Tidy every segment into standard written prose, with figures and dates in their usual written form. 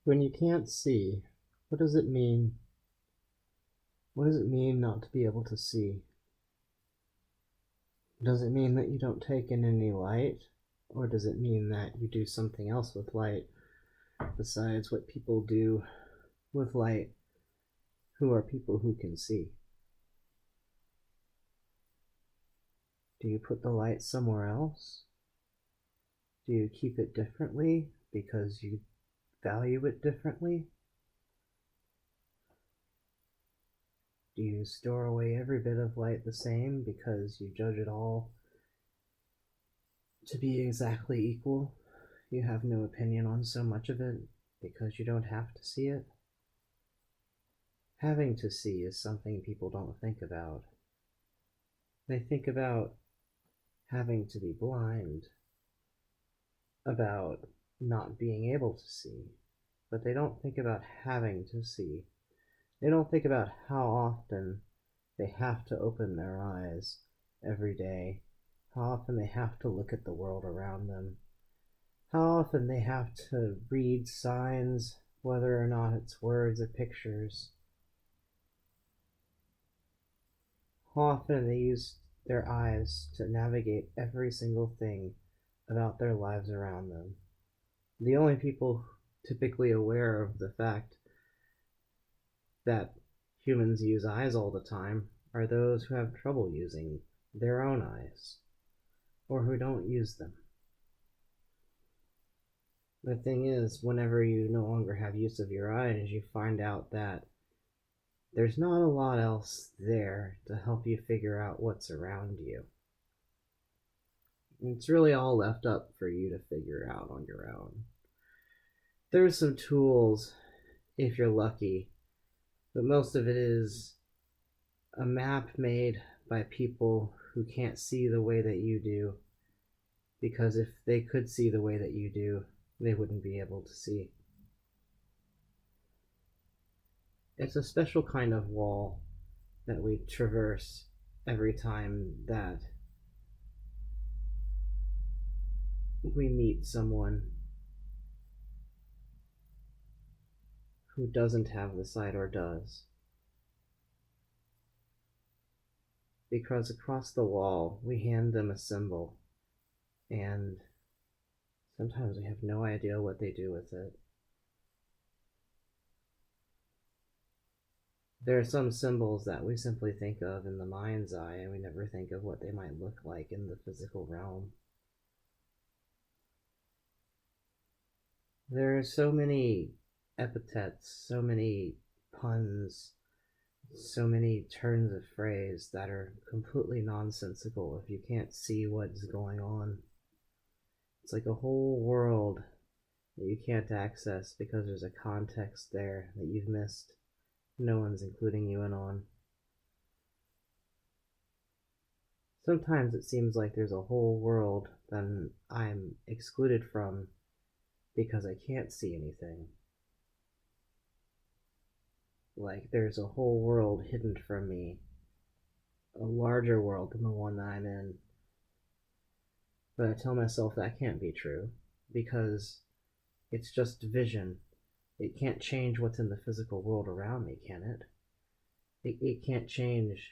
When you can't see, what does it mean? What does it mean not to be able to see? Does it mean that you don't take in any light? Or does it mean that you do something else with light besides what people do with light who are people who can see? Do you put the light somewhere else? Do you keep it differently because you value it differently? Do you store away every bit of light the same because you judge it all to be exactly equal? You have no opinion on so much of it because you don't have to see it? Having to see is something people don't think about. They think about having to be blind, about not being able to see, but they don't think about having to see. They don't think about how often they have to open their eyes every day, how often they have to look at the world around them, how often they have to read signs, whether or not it's words or pictures, how often they use their eyes to navigate every single thing about their lives around them. The only people typically aware of the fact that humans use eyes all the time are those who have trouble using their own eyes, or who don't use them. The thing is, whenever you no longer have use of your eyes, you find out that there's not a lot else there to help you figure out what's around you. It's really all left up for you to figure out on your own. There's some tools, if you're lucky, but most of it is a map made by people who can't see the way that you do, because if they could see the way that you do, they wouldn't be able to see. It's a special kind of wall that we traverse every time that we meet someone who doesn't have the sight or does. Because across the wall, we hand them a symbol, and sometimes we have no idea what they do with it. There are some symbols that we simply think of in the mind's eye, and we never think of what they might look like in the physical realm. There are so many epithets, so many puns, so many turns of phrase that are completely nonsensical if you can't see what's going on. It's like a whole world that you can't access because there's a context there that you've missed. No one's including you in on. Sometimes it seems like there's a whole world that I'm excluded from because I can't see anything. Like there's a whole world hidden from me, a larger world than the one that I'm in. But I tell myself that can't be true because it's just vision. It can't change what's in the physical world around me, can it? It can't change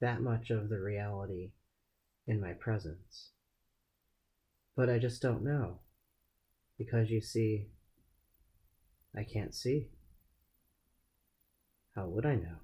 that much of the reality in my presence. But I just don't know. Because you see, I can't see. How would I know?